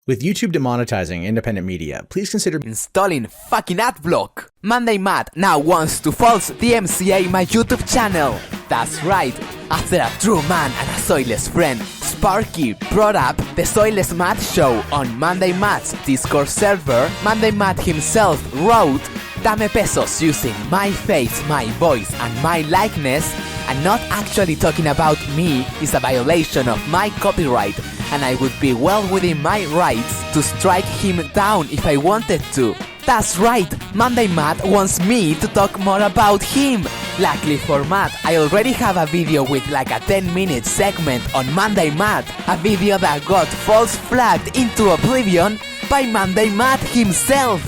With YouTube demonetizing independent media, please consider installing fucking adblock. MundaneMatt now wants to false DMCA my YouTube channel. That's right. After a true man and a soyless friend, Sparky brought up the Soyless Matt Show on MundaneMatt's Discord server. MundaneMatt himself wrote, "Dame pesos using my face, my voice, and my likeness, and not actually talking about me is a violation of my copyright, and I would be well within my rights to strike him down if I wanted to." That's right, MundaneMatt wants me to talk more about him. Luckily for Matt, I already have a video with like a 10-minute segment on MundaneMatt, a video that got false flagged into oblivion by MundaneMatt himself.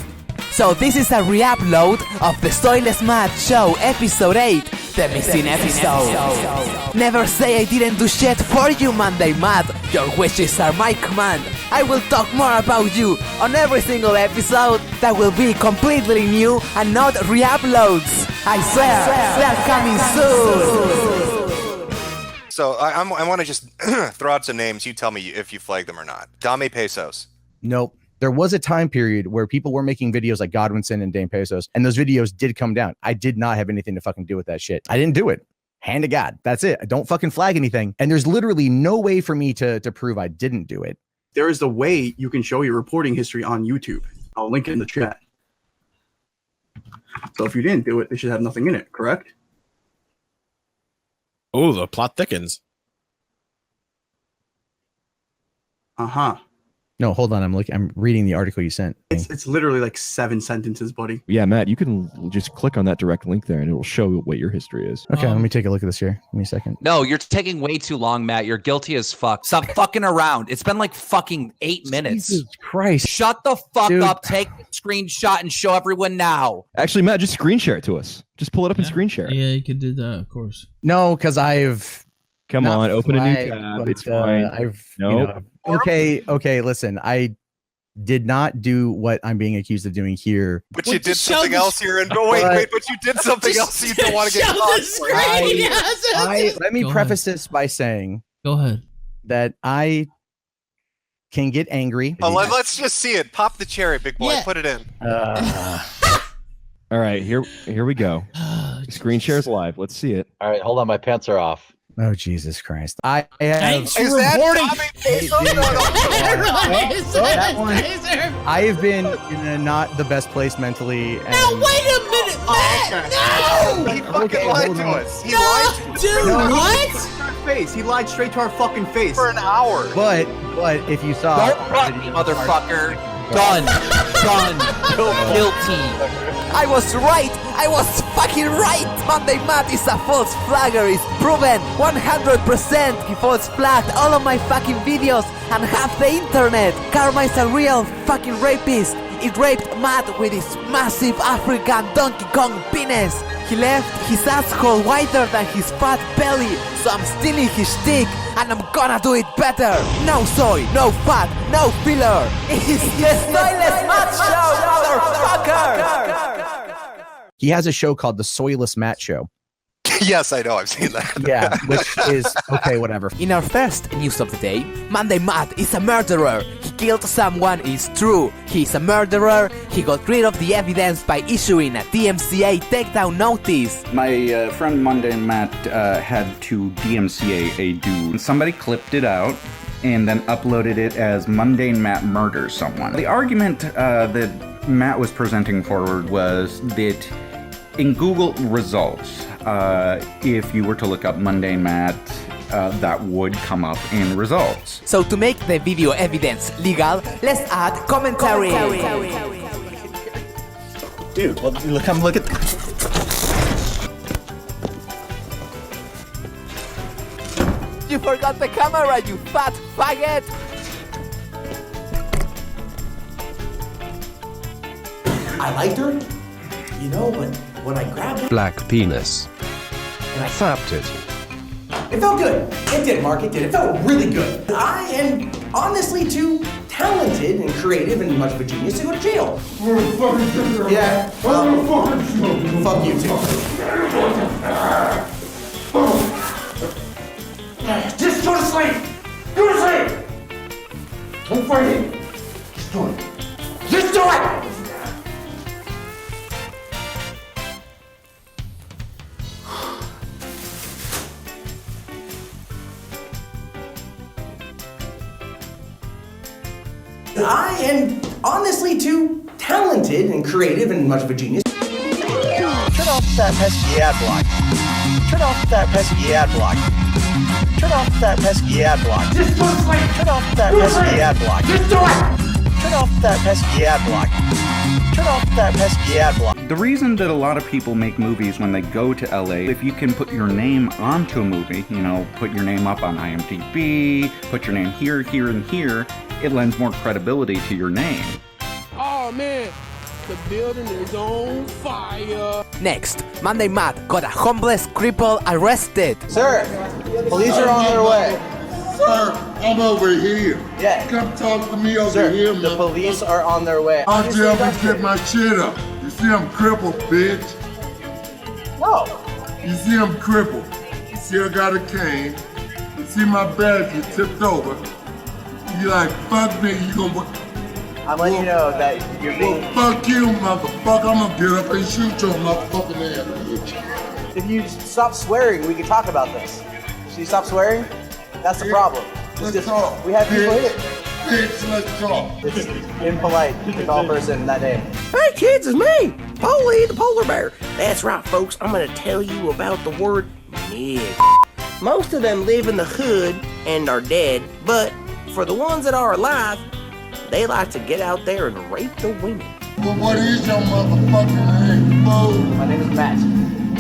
So this is a re-upload of the Soyless Matt Show episode 8, the missing episode. Never say I didn't do shit for you, MundaneMatt. Your wishes are my command. I will talk more about you on every single episode that will be completely new and not re-uploads. I swear, they're coming soon. So I want to just throw out some names. You tell me if you flag them or not. Dame Pesos. Nope. There was a time period where people were making videos like Godwinson and Dame Pesos, and those videos did come down. I did not have anything to fucking do with that shit. I didn't do it. Hand to God. That's it. I don't fucking flag anything. And there's literally no way for me to prove I didn't do it. There is a way you can show your reporting history on YouTube. I'll link it in the chat. So if you didn't do it, they should have nothing in it, correct? Oh, the plot thickens. Uh-huh. No, hold on. I'm reading the article you sent. It's literally like 7 sentences, buddy. Yeah, Matt, you can just click on that direct link there and it will show what your history is. Okay, let me take a look at this here. Give me a second. No, you're taking way too long, Matt. You're guilty as fuck. Stop fucking around. It's been like fucking 8 minutes. Jesus Christ. Shut the fuck Dude. up. Take a screenshot and show everyone now. Actually, Matt, just screen share it to us. Just pull it up and screen share it. Yeah, you could do that, of course. No, because I've... Come on, open a new flagged, tab. but, It's fine. Okay, listen. I did not do what I'm being accused of doing here. But you did something else here. And wait, but you did something else you don't want to get caught for. Let me preface this by saying... Go ahead. That I can get angry. Let's just see it. Pop the cherry, big boy. Yeah. Put it in. All right, here we go. Screen share's live. Let's see it. All right, hold on. My pants are off. Oh, Jesus Christ. I have... Thanks for Is that reporting. I have been in a not the best place mentally. And... Now, wait a minute, Matt! No! He fucking lied to us. He lied to us. Dude, what? He lied straight to our fucking face. For an hour. But if you saw... Don't run, motherfucker. Done. Guilty. I was right! I was fucking right! MundaneMatt is a false flagger, it's proven! 100%! He false flagged all of my fucking videos and half the internet! Karma is a real fucking rapist! It raped Matt with his massive African Donkey Kong penis! He left his asshole wider than his fat belly, so I'm stealing his dick, and I'm gonna do it better! No soy, no fat, no filler! It's the Soyless Matt Show, motherfucker! He has a show called the Soyless Matt Show. Yes, I know. I've seen that. Yeah, which is okay, whatever. In our first news of the day, MundaneMatt is a murderer. He killed someone, it's true. He's a murderer. He got rid of the evidence by issuing a DMCA takedown notice. My friend MundaneMatt had to DMCA a dude. Somebody clipped it out and then uploaded it as MundaneMatt murders someone. The argument that Matt was presenting forward was that in Google results, if you were to look up MundaneMatt, that would come up in results. So to make the video evidence legal, let's add commentary. Dude, well, come look at... You forgot the camera, you fat faggot! I liked her, you know, but when I grabbed it... Black penis. And I Fapped it. It felt good. It did, Mark. It did. It felt really good. I am honestly too talented and creative and much of a genius to go to jail. Yeah. Fuck you too. Just go to sleep. Go to sleep. Don't fight it. Just do it. Just do it! I am honestly too talented and creative and much of a genius. Turn off that pesky ad block. Turn off that pesky ad block. Turn off that pesky ad block. Just go to sleep. Turn off that pesky ad block. Just do it. Turn off that pesky ad block. Turn off that pesky ad block. The reason that a lot of people make movies when they go to LA, if you can put your name onto a movie, you know, put your name up on IMDb, put your name here, here, and here, it lends more credibility to your name. Oh man, the building is on fire. Next, MundaneMatt got a homeless cripple arrested. Sir, police are on their way. Sir, I'm over here. Yeah. Come talk to me over Sir, here, the man. police are on their way. I'll just get my shit up. You see I'm crippled, bitch. No. You see I'm crippled. You see I got a cane. You see my badge is tipped over. You like, fuck me, you gonna... I'm letting you know that you're being... Well, fuck you, motherfucker. I'm gonna get up and shoot your motherfucking ass, bitch. If you stop swearing, we can talk about this. So you stop swearing? That's the problem. Let's talk. We have people bitch. here. Bitch, let's talk. It's impolite to call a person that name. Hey kids, it's me, Polly the polar bear. That's right, folks. I'm gonna tell you about the word nigga. Most of them live in the hood and are dead, but for the ones that are alive, they like to get out there and rape the women. Well, what is your motherfucking name, fool? My name is Matt.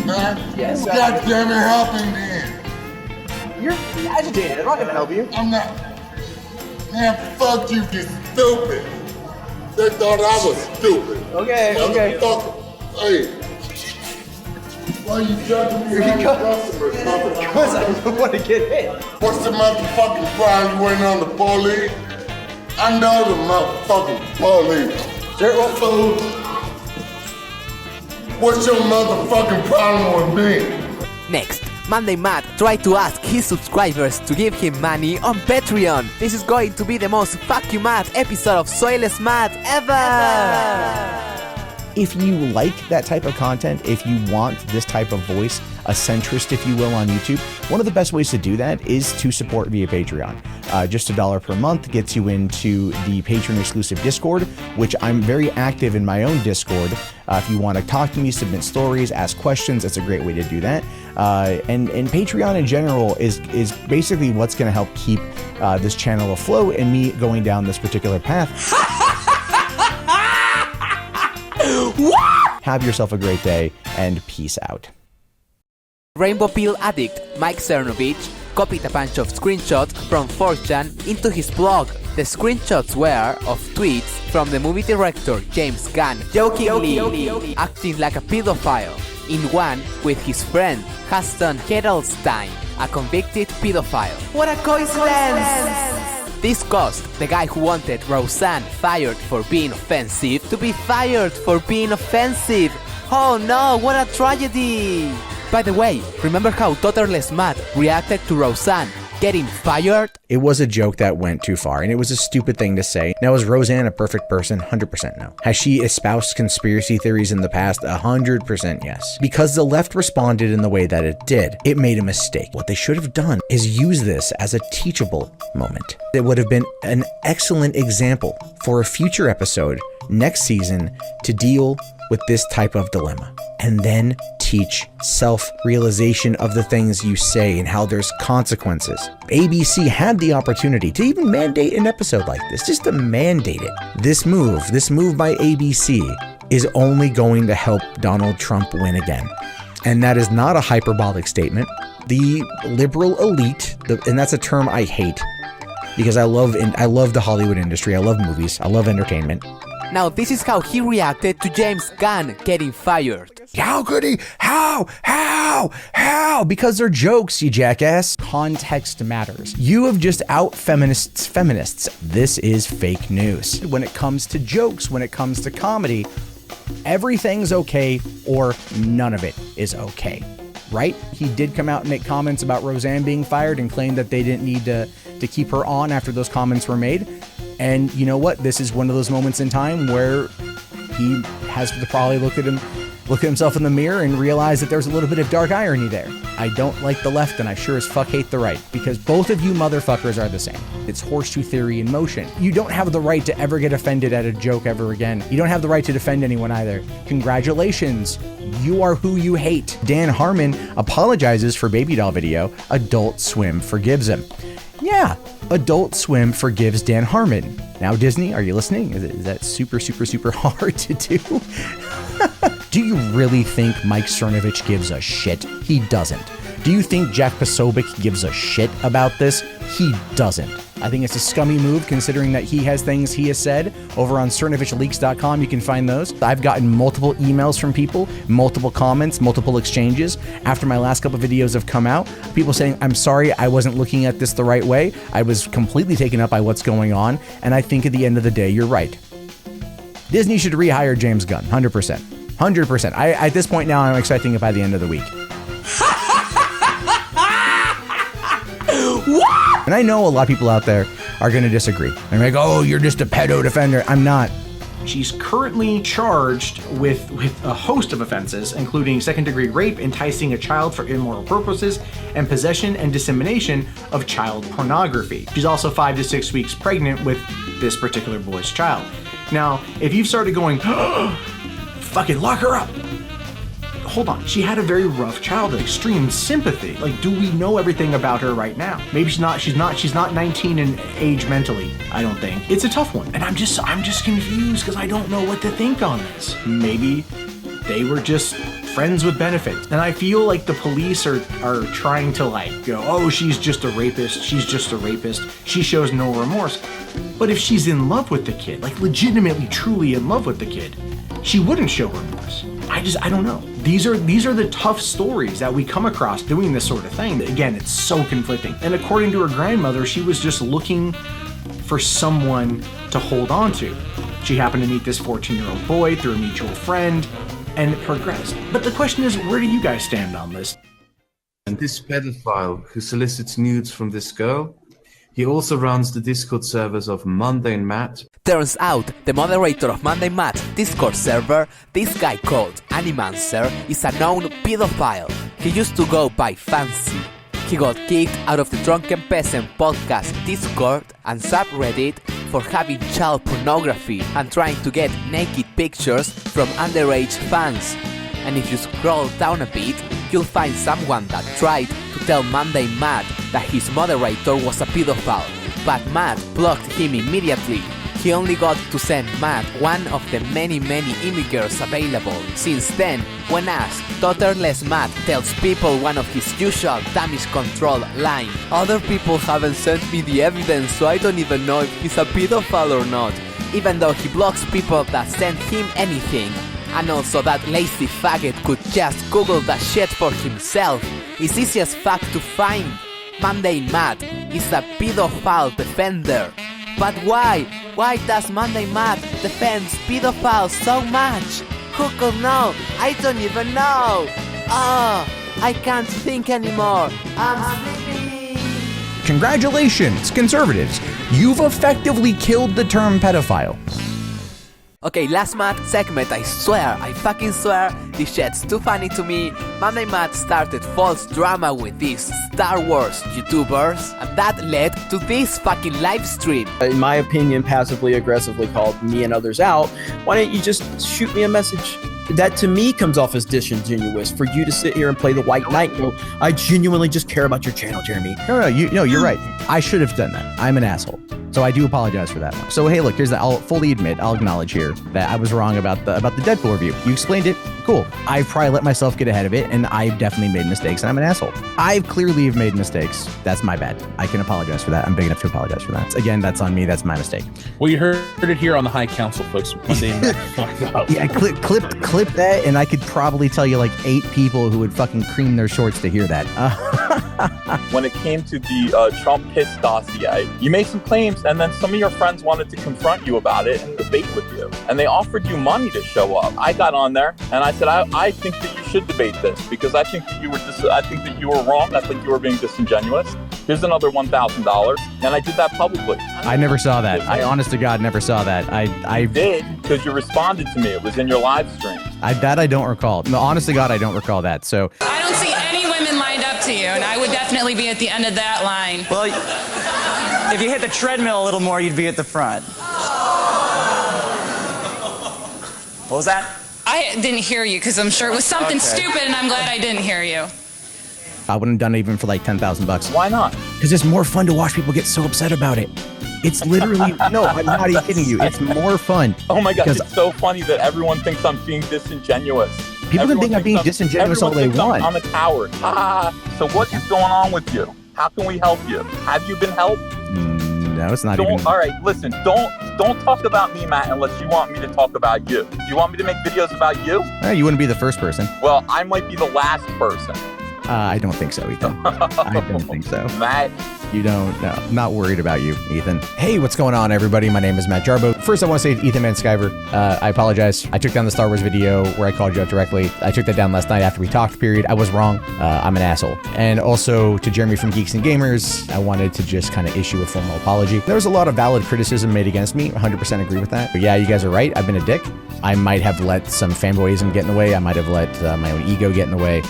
Matt? Yes. God damn it, help me then. You're agitated. I'm not gonna help you. I'm not. Man, fuck you, you stupid. They thought I was stupid. Okay. Motherfucker. Hey. Why you judging me on customers, motherfucker? Because I don't want to get hit. What's the motherfucking crime you went on the police? I know the motherfucking police. Sir, what fool? What's your motherfucking problem with me? Next, MundaneMatt tried to ask his subscribers to give him money on Patreon. This is going to be the most fuck you Matt episode of Soyless Matt ever! If you like that type of content, if you want this type of voice, a centrist, if you will, on YouTube, one of the best ways to do that is to support via Patreon. Just $1 per month gets you into the Patreon exclusive Discord, which I'm very active in my own Discord. If you want to talk to me, submit stories, ask questions, that's a great way to do that. And Patreon in general is basically what's going to help keep this channel afloat and me going down this particular path. Have yourself a great day, and peace out. Rainbow Pill addict Mike Cernovich copied a bunch of screenshots from 4chan into his blog. The screenshots were of tweets from the movie director James Gunn jokingly acting like a pedophile. In one with his friend Huston Hedelstein, a convicted pedophile. What a coincidence! This caused the guy who wanted Roseanne fired for being offensive to be fired for being offensive. Oh no, what a tragedy! By the way, remember how Soyless Matt reacted to Roseanne getting fired? It was a joke that went too far, and it was a stupid thing to say. Now, is Roseanne a perfect person? 100% no. Has she espoused conspiracy theories in the past? 100% yes. Because the left responded in the way that it did, it made a mistake. What they should have done is use this as a teachable moment. It would have been an excellent example for a future episode next season to deal with this type of dilemma. And then teach self-realization of the things you say and how there's consequences. ABC had the opportunity to even mandate an episode like this, just to mandate it. This move by ABC is only going to help Donald Trump win again. And that is not a hyperbolic statement. The liberal elite, and that's a term I hate because I love the Hollywood industry. I love movies. I love entertainment. Now this is how he reacted to James Gunn getting fired. How could he? How? Because they're jokes, you jackass. Context matters. You have just out feminists. This is fake news. When it comes to jokes, when it comes to comedy, everything's okay or none of it is okay, right? He did come out and make comments about Roseanne being fired and claim that they didn't need to keep her on after those comments were made. And you know what? This is one of those moments in time where he has to probably look at himself in the mirror and realize that there's a little bit of dark irony there. I don't like the left, and I sure as fuck hate the right, because both of you motherfuckers are the same. It's horseshoe theory in motion. You don't have the right to ever get offended at a joke ever again. You don't have the right to defend anyone either. Congratulations. You are who you hate. Dan Harmon apologizes for Baby Doll video. Adult Swim forgives him. Yeah, Adult Swim forgives Dan Harmon. Now, Disney, are you listening? Is that super, super, super hard to do? Do you really think Mike Cernovich gives a shit? He doesn't. Do you think Jack Posobiec gives a shit about this? He doesn't. I think it's a scummy move considering that he has things he has said over on CernovichLeaks.com. You can find those. I've gotten multiple emails from people, multiple comments, multiple exchanges after my last couple of videos have come out. People saying, I'm sorry, I wasn't looking at this the right way. I was completely taken up by what's going on. And I think at the end of the day, you're right. Disney should rehire James Gunn, 100%. 100%. At this point now, I'm expecting it by the end of the week. And I know a lot of people out there are going to disagree. They're like, oh, you're just a pedo defender. I'm not. She's currently charged with a host of offenses, including second-degree rape, enticing a child for immoral purposes, and possession and dissemination of child pornography. She's also 5 to 6 weeks pregnant with this particular boy's child. Now, if you've started going, fucking lock her up. Hold on, she had a very rough childhood, extreme sympathy. Like, do we know everything about her right now? Maybe she's not 19 in age mentally, I don't think. It's a tough one. And I'm just confused because I don't know what to think on this. Maybe they were just friends with benefits. And I feel like the police are trying to like go, oh, she's just a rapist. She's just a rapist. She shows no remorse. But if she's in love with the kid, like legitimately, truly in love with the kid, she wouldn't show remorse. I don't know. These are the tough stories that we come across doing this sort of thing. Again, it's so conflicting. And according to her grandmother, she was just looking for someone to hold on to. She happened to meet this 14-year-old boy through a mutual friend, and it progressed. But the question is, where do you guys stand on this? And this pedophile who solicits nudes from this girl, he also runs the Discord servers of MundaneMatt. Turns out, the moderator of MundaneMatt's Discord server, this guy called Animancer, is a known pedophile. He used to go by Fancy. He got kicked out of the Drunken Peasant podcast Discord and subreddit for having child pornography and trying to get naked pictures from underage fans. And if you scroll down a bit, you'll find someone that tried to tell MundaneMatt that his moderator was a pedophile, but Matt blocked him immediately. He only got to send Matt one of the many immigrants available. Since then, when asked, Soyless Matt tells people one of his usual damage control line. Other people haven't sent me the evidence, so I don't even know if he's a pedophile or not. Even though he blocks people that send him anything. And also that lazy faggot could just Google that shit for himself. It's easy as fuck to find. MundaneMatt is a pedophile defender. But why? Why does MundaneMatt defend pedophiles so much? Who could know? I don't even know. I can't think anymore. I'm sleepy. Congratulations, conservatives. You've effectively killed the term pedophile. Okay, last Matt segment, I fucking swear, this shit's too funny to me. MundaneMatt started false drama with these Star Wars YouTubers, and that led to this fucking live stream. In my opinion, passively aggressively called me and others out. Why don't you just shoot me a message? That to me comes off as disingenuous for you to sit here and play the white knight. Go, I genuinely just care about your channel, Jeremy. No, you're right. I should have done that. I'm an asshole. So I do apologize for that one. So hey, look, here's the. I'll fully admit, I'll acknowledge here that I was wrong about the Deadpool review. You explained it. Cool. I've probably let myself get ahead of it, and I've definitely made mistakes, and I'm an asshole. I've clearly made mistakes. That's my bad. I can apologize for that. I'm big enough to apologize for that. Again, that's on me. That's my mistake. Well, you heard it here on the High Council, folks. Yeah, clip that, and I could probably tell you like 8 people who would fucking cream their shorts to hear that. When it came to the Trump piss dossier, you made some claims, and then some of your friends wanted to confront you about it and debate with you, and they offered you money to show up. I got on there and I said, I think that you should debate this because I think that you were wrong. I think you were being disingenuous. Here's another $1,000. And I did that publicly. I never saw that. I honest to God never saw that. I did, because you responded to me. It was in your live stream. That I don't recall. No, honest to God, I don't recall that. So I don't see any women lined up to you, and I would definitely be at the end of that line. Well, if you hit the treadmill a little more, you'd be at the front. What was that? I didn't hear you because I'm sure it was something stupid, and I'm glad I didn't hear you. I wouldn't have done it even for like $10,000. Why not? Because it's more fun to watch people get so upset about it. It's literally no, I'm not even kidding you. It's more fun. Oh my God, it's so funny that everyone thinks I'm being disingenuous. People can think I'm being disingenuous all they want. I'm a coward. So what is going on with you? How can we help you? Have you been helped? No, it's not even. All right, listen. Don't talk about me, Matt, unless you want me to talk about you. Do you want me to make videos about you? You wouldn't be the first person. Well, I might be the last person. I don't think so, Ethan. I don't think so. Matt. You don't know. I'm not worried about you, Ethan. Hey, what's going on, everybody? My name is Matt Jarbo. First, I want to say to Ethan Van Skyver, I apologize. I took down the Star Wars video where I called you out directly. I took that down last night after we talked, period. I was wrong. I'm an asshole. And also to Jeremy from Geeks and Gamers, I wanted to just kind of issue a formal apology. There was a lot of valid criticism made against me. 100% agree with that. But yeah, you guys are right. I've been a dick. I might have let some fanboyism get in the way. I might have let my own ego get in the way.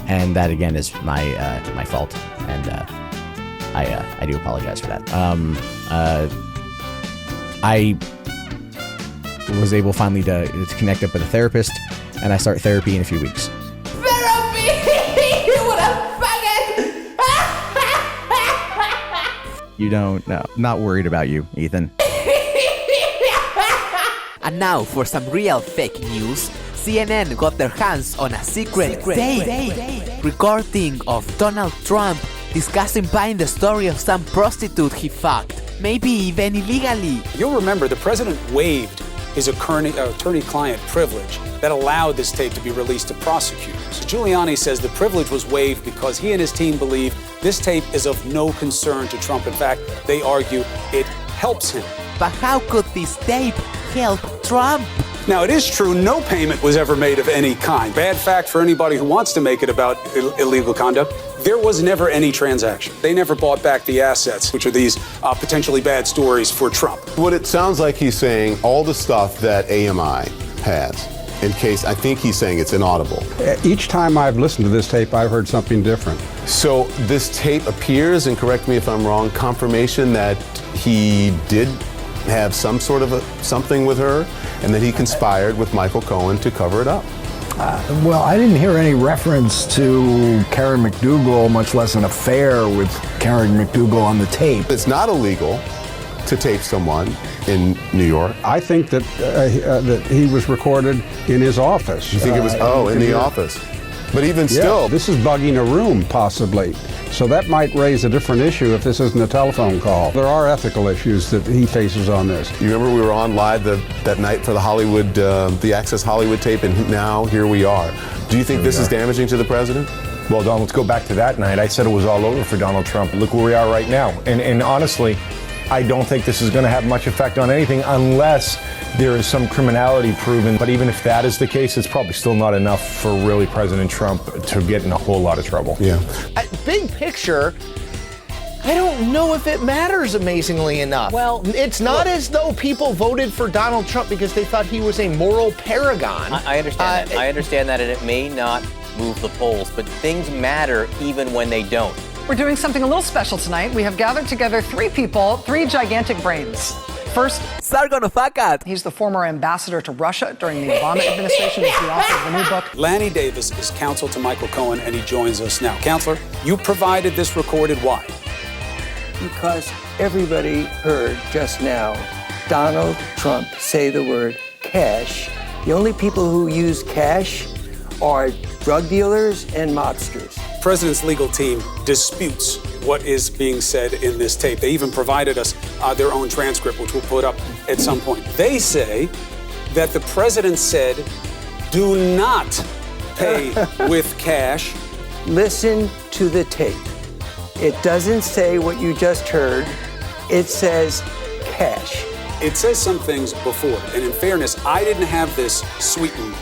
And that, again, is my fault. And I do apologize for that. I was able finally to connect up with a therapist, and I start therapy in a few weeks. Therapy! What a faggot! You don't know. I'm not worried about you, Ethan. And now for some real fake news. CNN got their hands on a secret tape recording of Donald Trump discussing buying the story of some prostitute he fucked, maybe even illegally. You'll remember the president waived his attorney-client privilege that allowed this tape to be released to prosecutors. Giuliani says the privilege was waived because he and his team believe this tape is of no concern to Trump. In fact, they argue it helps him. But how could this tape help Trump? Now, it is true no payment was ever made of any kind. Bad fact for anybody who wants to make it about illegal conduct. There was never any transaction. They never bought back the assets, which are these potentially bad stories for Trump. What it sounds like he's saying, all the stuff that AMI has, in case I think he's saying it's inaudible. Each time I've listened to this tape, I've heard something different. So this tape appears, and correct me if I'm wrong, confirmation that he did have some sort of something with her, and that he conspired with Michael Cohen to cover it up. Well, I didn't hear any reference to Karen McDougal, much less an affair with Karen McDougal on the tape. It's not illegal to tape someone in New York. I think that that he was recorded in his office. You think it was, in the office? But even still. Yeah, this is bugging a room, possibly. So that might raise a different issue if this isn't a telephone call. There are ethical issues that he faces on this. You remember we were on live that night for the Hollywood, the Access Hollywood tape, and now here we are. Do you think this is damaging to the president? Well, Don, let's go back to that night. I said it was all over for Donald Trump. Look where we are right now. And honestly, I don't think this is going to have much effect on anything unless there is some criminality proven. But even if that is the case, it's probably still not enough for really President Trump to get in a whole lot of trouble. Yeah. Big picture, I don't know if it matters amazingly enough. Well, it's not as though people voted for Donald Trump because they thought he was a moral paragon. I understand that. I understand that, and it may not move the polls, but things matter even when they don't. We're doing something a little special tonight. We have gathered together three people, three gigantic brains. First, Sargonofakat. He's the former ambassador to Russia during the Obama administration. He's the author of the new book. Lanny Davis is counsel to Michael Cohen, and he joins us now. Counselor, you provided this recorded. Why? Because everybody heard just now Donald Trump say the word cash. The only people who use cash are drug dealers and mobsters. The president's legal team disputes what is being said in this tape. They even provided us their own transcript, which we'll put up at some point. They say that the president said, do not pay with cash. Listen to the tape. It doesn't say what you just heard. It says cash. It says some things before, and in fairness, I didn't have this sweetened,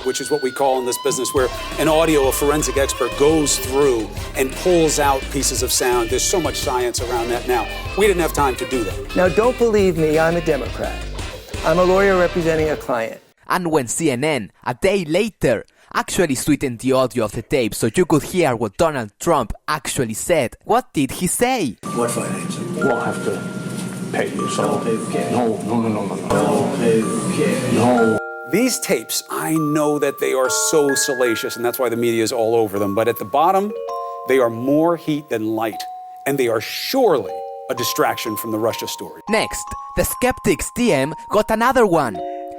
which is what we call in this business, where a forensic expert goes through and pulls out pieces of sound. There's so much science around that now. We didn't have time to do that. Now, don't believe me, I'm a Democrat. I'm a lawyer representing a client. And when CNN, a day later, actually sweetened the audio of the tape so you could hear what Donald Trump actually said, what did he say? What financing? We'll have to pay you some. No. These tapes, I know that they are so salacious, and that's why the media is all over them. But at the bottom, they are more heat than light, and they are surely a distraction from the Russia story. Next, the Skeptics DM got another one.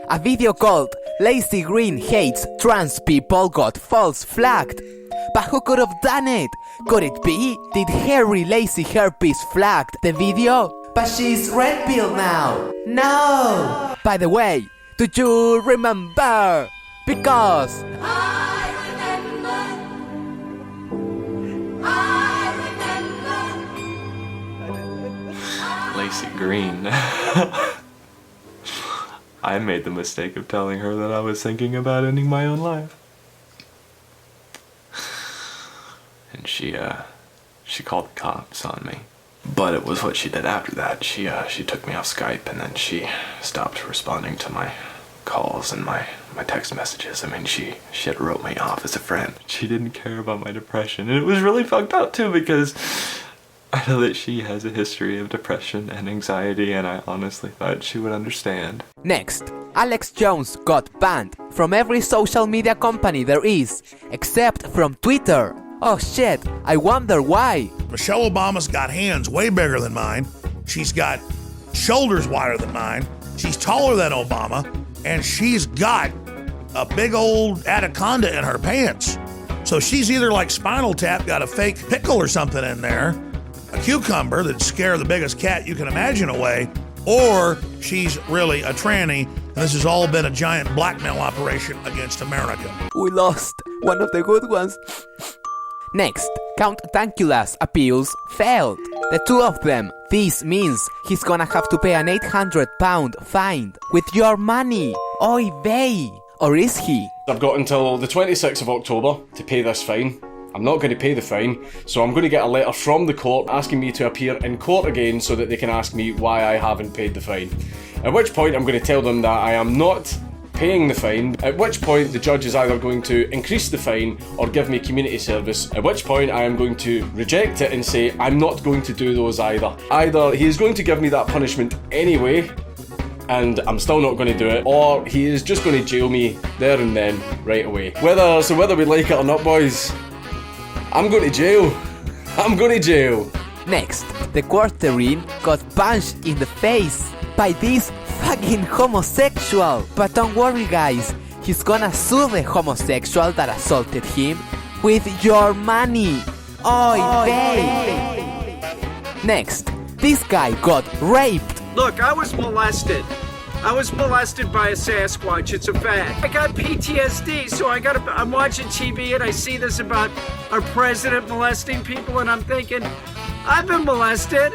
A video called Lazy Green Hates Trans People got false flagged. But who could have done it? Could it be? Did Harry Lazy Herpes flagged the video? But she's red pill now. No! By the way, do you remember? Because Lacy Green. I made the mistake of telling her that I was thinking about ending my own life. And she called the cops on me. But it was what she did after that. She took me off Skype, and then she stopped responding to my calls and my text messages. I mean, she wrote me off as a friend. She didn't care about my depression. And it was really fucked up too, because I know that she has a history of depression and anxiety, and I honestly thought she would understand. Next, Alex Jones got banned from every social media company there is, except from Twitter. Oh shit, I wonder why. Michelle Obama's got hands way bigger than mine. She's got shoulders wider than mine. She's taller than Obama. And she's got a big old anaconda in her pants. So she's either like Spinal Tap, got a fake pickle or something in there, a cucumber that'd scare the biggest cat you can imagine away, or she's really a tranny, and this has all been a giant blackmail operation against America. We lost one of the good ones. Next, Count Dankula's appeals failed. The two of them. This means he's gonna have to pay an £800 fine with your money. Oy vey. Or is he? I've got until the 26th of October to pay this fine. I'm not going to pay the fine, so I'm going to get a letter from the court asking me to appear in court again so that they can ask me why I haven't paid the fine. At which point I'm going to tell them that I am not paying the fine, at which point the judge is either going to increase the fine or give me community service, at which point I am going to reject it and say I'm not going to do those either. Either he is going to give me that punishment anyway, and I'm still not going to do it, or he is just going to jail me there and then, right away. Whether we like it or not, boys, I'm going to jail. I'm going to jail. Next, the quarterine got punched in the face by this fucking homosexual. But don't worry guys, he's gonna sue the homosexual that assaulted him with your money. Oy vey. Next, this guy got raped. Look, I was molested. I was molested by a Sasquatch, it's a fact. I got PTSD, so I'm watching TV and I see this about our president molesting people and I'm thinking, I've been molested,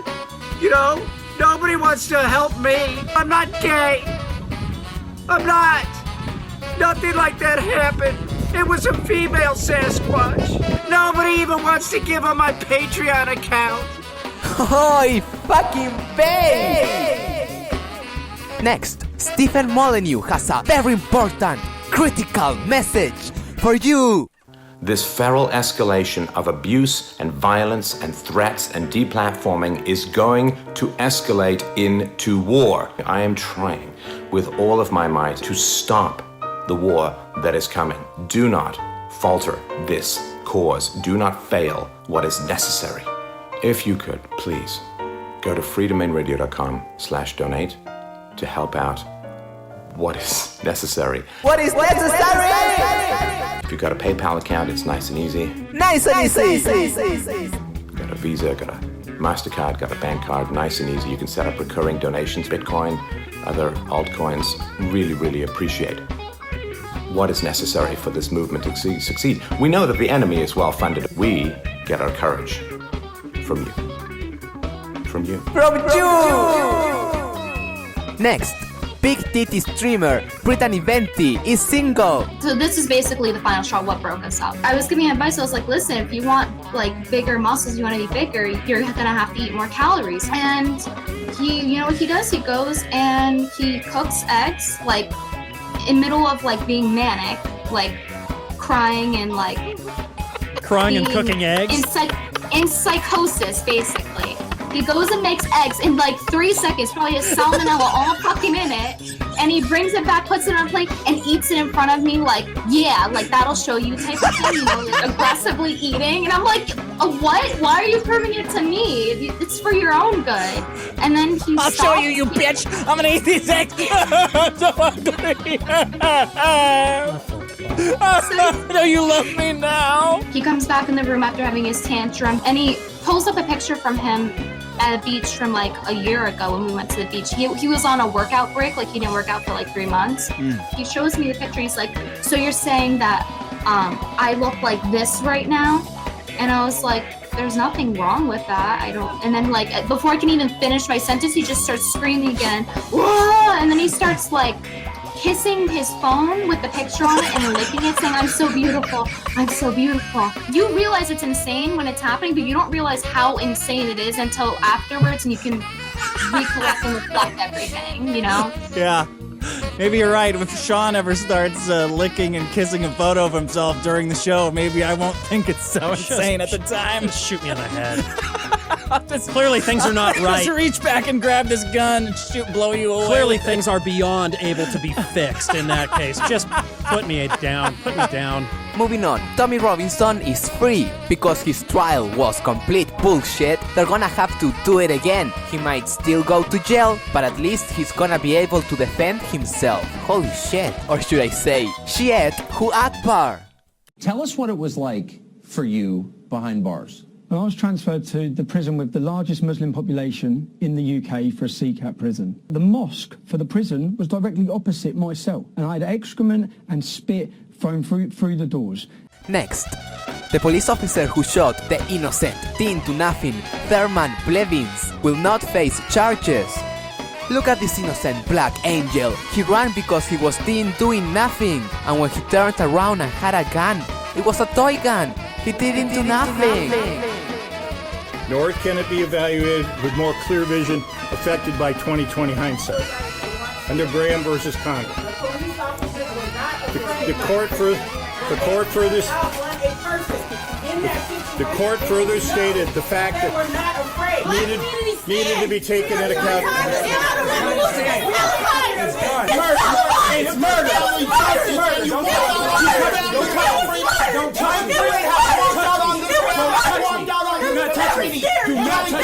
you know? Nobody wants to help me. I'm not gay. I'm not. Nothing like that happened. It was a female Sasquatch. Nobody even wants to give on my Patreon account. Oy fucking babe! Next, Stephen Molyneux has a very important, critical message for you. This feral escalation of abuse and violence and threats and deplatforming is going to escalate into war. I am trying with all of my might to stop the war that is coming. Do not falter this cause. Do not fail what is necessary. If you could, please, go to freedomainradio.com/donate to help out what is necessary. What is necessary? If you've got a PayPal account, it's nice and easy. Nice and easy. Got a Visa, got a MasterCard, got a bank card, nice and easy. You can set up recurring donations, Bitcoin, other altcoins. Really, really appreciate what is necessary for this movement to succeed. We know that the enemy is well funded. We get our courage from you. From you. From you! Next, big titty streamer Brittany Venti is single. So this is basically the final straw, what broke us up. I was giving advice, I was like, listen, if you want like bigger muscles, you want to be bigger, you're gonna have to eat more calories. And he, you know what he does? He goes and he cooks eggs, like in middle of like being manic, like crying and like crying and cooking eggs? In psychosis, basically. He goes and makes eggs in like 3 seconds, probably has salmonella all fucking in it, and he brings it back, puts it on a plate, and eats it in front of me like, yeah, like that'll show you type of thing, you know, like aggressively eating. And I'm like, what? Why are you proving it to me? It's for your own good. And then he I'll show you, you bitch! I'm gonna eat these eggs! I'm so hungry! No, you love me now! He comes back in the room after having his tantrum, and he pulls up a picture from him at a beach from like a year ago when we went to the beach. He was on a workout break, like he didn't work out for like 3 months. He shows me the picture, he's like, so you're saying that I look like this right now? And I was like, there's nothing wrong with that. I don't, and then like, before I can even finish my sentence, he just starts screaming again, whoa! And then he starts like kissing his phone with the picture on it and licking it, saying, I'm so beautiful, I'm so beautiful. You realize it's insane when it's happening, but you don't realize how insane it is until afterwards, and you can recollect and reflect everything, you know? Yeah. Maybe you're right. If Sean ever starts licking and kissing a photo of himself during the show, maybe I won't think it's so insane at the time. Just shoot me in the head. Clearly things are not right. Just reach back and grab this gun and blow you away. Clearly things are beyond able to be fixed in that case. Just put me down. Put me down. Moving on, Tommy Robinson is free. Because his trial was complete bullshit, they're gonna have to do it again. He might still go to jail, but at least he's gonna be able to defend himself. Holy shit. Or should I say, shit, who Akbar? Tell us what it was like for you behind bars. Well, I was transferred to the prison with the largest Muslim population in the UK for a CCAT prison. The mosque for the prison was directly opposite my cell, and I had excrement and spit thrown through the doors. Next, the police officer who shot the innocent teen to nothing, Thurman Blevins, will not face charges. Look at this innocent black angel. He ran because he was teen doing nothing, and when he turned around and had a gun, it was a toy gun. He didn't do nothing. Nor can it be evaluated with more clear vision affected by 20/20 hindsight. Under Graham versus Congress. The court further stated the fact that needed to be taken into account. It's murder. Don't touch me. Do not touch me. Do not touch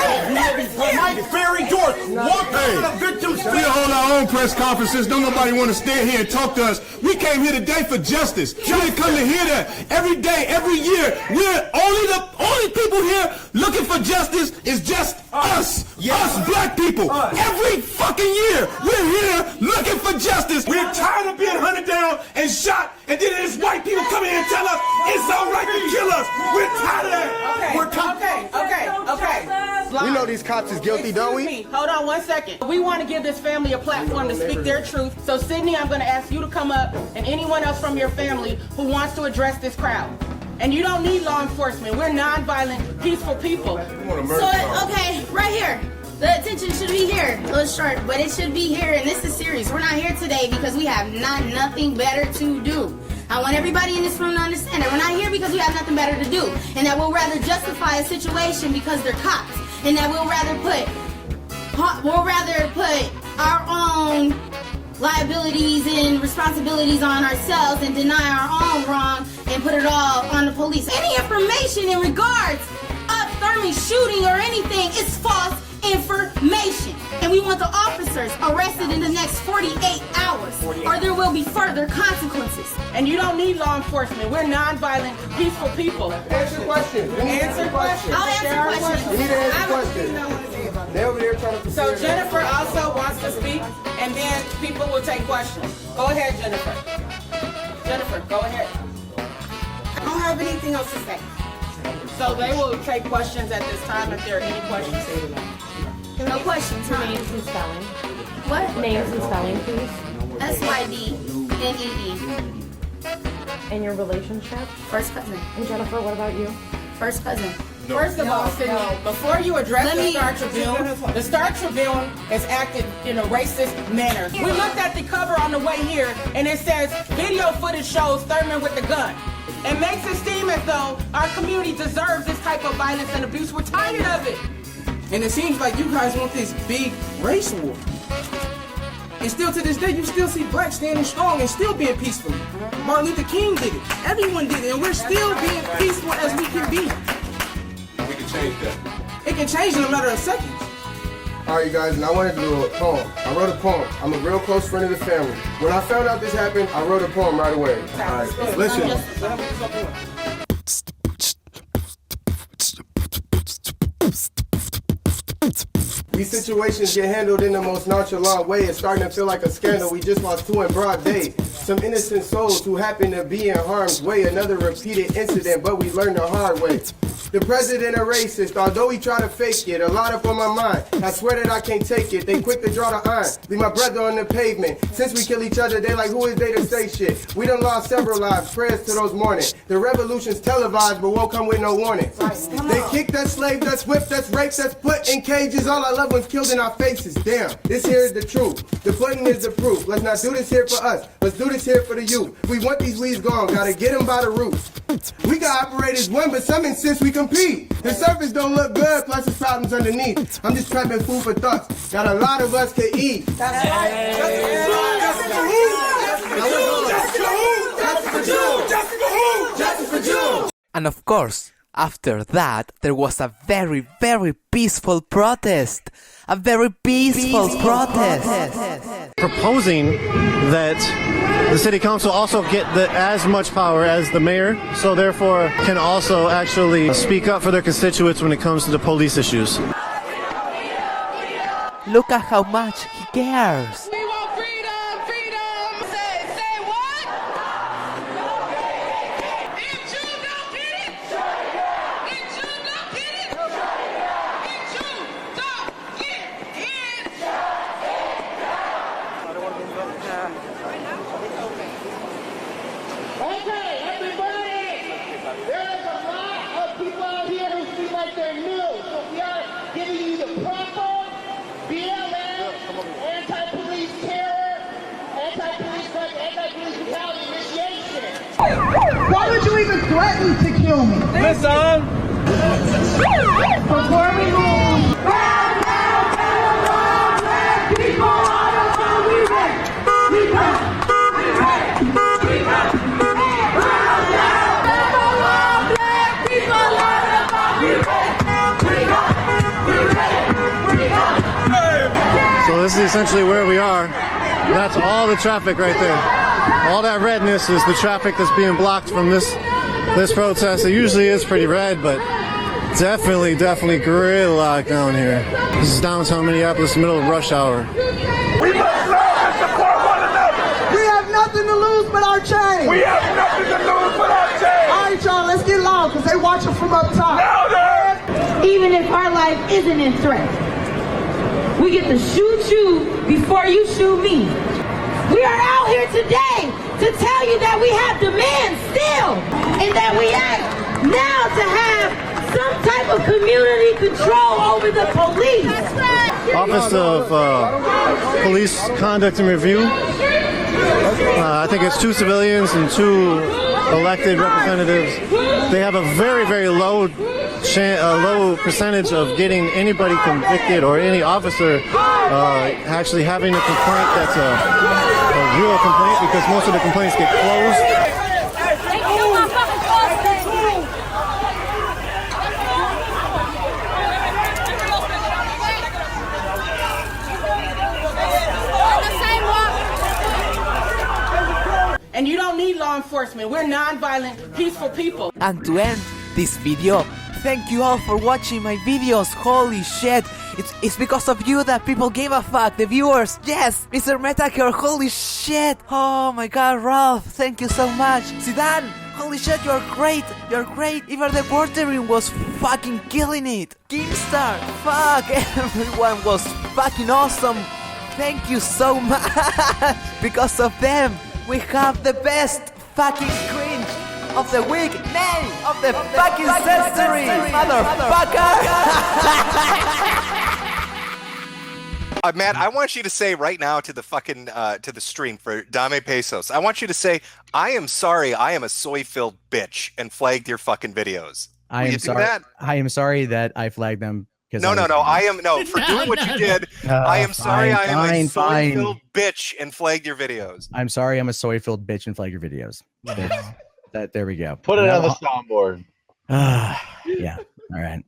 me. Mike Ferry Dorf, walk through the victim's face. We hold our own press conferences. Don't nobody want to stand here and talk to us. We came here today for justice. We didn't come to hear that every day, every year. We're the only people here looking for justice is just us. Us black people. Every fucking year, we're here looking for justice. We're tired of being hunted down and shot, and then there's white people come in and tell us it's all right to kill us. We're tired of that. Okay. We know these cops is guilty, don't we? Hold on 1 second. We want to give this family a platform to speak their truth. So, Sydney, I'm going to ask you to come up, and anyone else from your family who wants to address this crowd. And you don't need law enforcement. We're nonviolent, peaceful people. So, okay, right here. The attention should be here. A little short, but it should be here, and this is serious. We're not here today because we have nothing better to do. I want everybody in this room to understand that we're not here because we have nothing better to do, and that we'll rather justify a situation because they're cops, and that we'll rather put our own liabilities and responsibilities on ourselves and deny our own wrong and put it all on the police. Any information in regards of Thurman shooting or anything is false information. And we want the officers arrested in the next 48 hours or there will be further consequences. And you don't need law enforcement. We're nonviolent, peaceful people. Answer questions. Answer questions. I'll answer questions. We need to answer questions. They're over there trying to... So Jennifer also wants to speak, and then people will take questions. Go ahead, Jennifer. Jennifer, go ahead. I don't have anything else to say. So they will take questions at this time if there are any questions. No questions, huh? What names and spelling, please? SYDNEE. And your relationship? First cousin. And Jennifer, what about you? First cousin. No. First of all, Sydney, before you address the Star Tribune has acted in a racist manner. We looked at the cover on the way here, and it says, video footage shows Thurman with the gun. It makes it seem as though our community deserves this type of violence and abuse. We're tired of it. And it seems like you guys want this big race war. And still to this day, you still see blacks standing strong and still being peaceful. Martin Luther King did it. Everyone did it. And we're still being peaceful as we can be. We can change that. It can change in a matter of seconds. All right, you guys, and I wanted to do a poem. I wrote a poem. I'm a real close friend of the family. When I found out this happened, I wrote a poem right away. All right, listen. These situations get handled in the most nonchalant way. It's starting to feel like a scandal. We just lost 2 in broad day. Some innocent souls who happen to be in harm's way. Another repeated incident, but we learned the hard way. The president a racist, although he try to fake it. A lot up on my mind, I swear that I can't take it. They quick to draw the iron, leave my brother on the pavement. Since we kill each other, they like, who is they to say shit? We done lost several lives, prayers to those mourning. The revolution's televised, but won't come with no warning. They kicked us, slaved us, whipped us, raped us, put in cages. All our loved ones killed in our faces. Damn, this here is the truth. The pudding is the proof. Let's not do this here for us. Let's do this here for the youth. We want these weeds gone, gotta get them by the roots. We got operators one, but some insist we compete. The surface don't look good, plus there's problems underneath. I'm just trapping food for thoughts that a lot of us could eat. That's right. Justice for Jew. And of course, after that, there was a very, very peaceful protest. A very peaceful protest. Proposing that the city council also get as much power as the mayor, so therefore can also actually speak up for their constituents when it comes to the police issues. Look at how much he cares. We want freedom, freedom. Say what? If you don't get it, if you don't get it, if you don't get it. Okay, everybody. There's a lot of people out here who seem like they're new, so we are giving you the proper BLM, anti-police terror, anti-police brutality initiation. Why would you even threaten to kill me? Listen. Before we move, people are the one we ready. We ready. We ready. We ready. So this is essentially where we are. That's all the traffic right there. All that redness is the traffic that's being blocked from this protest. It usually is pretty red, but definitely gridlock down here. This is downtown Minneapolis, middle of rush hour. We must love and support one another. We have nothing to lose but our chains. We have nothing to lose but our chains. All right, y'all, let's get loud because they watching from up top. Louder! Even if our life isn't in threat, we get to shoot you before you shoot me. We are out here today to tell you that we have demands still, and that we act now to have some type of community control over the police. Office of Police Conduct and Review. I think it's 2 civilians and 2 elected representatives. They have a very low percentage of getting anybody convicted or any officer actually having a complaint that's a real complaint, because most of the complaints get closed. And you don't need law enforcement. We're non-violent, peaceful people. And to end this video, thank you all for watching my videos. Holy shit, it's because of you that people gave a fuck, the viewers. Yes, Mr. Metaker, holy shit. Oh my god, Ralph, thank you so much. Zidane, holy shit, you're great. Even the portering was fucking killing it. Kingstar, fuck, everyone was fucking awesome. Thank you so much. Because of them, we have the best fucking cringe of the week, nay, of the fucking century, motherfucker. Matt, I want you to say right now to the fucking to the stream for Dame Pesos. I want you to say, "I am sorry, I am a soy-filled bitch," and flagged your fucking videos. I am sorry. I am sorry that I flagged them. No, I am for doing what you did. I am sorry, I am a soy-filled bitch and flagged your videos. I'm sorry, I'm a soy-filled bitch and flagged your videos. There we go. Put it on the soundboard. Yeah. All right.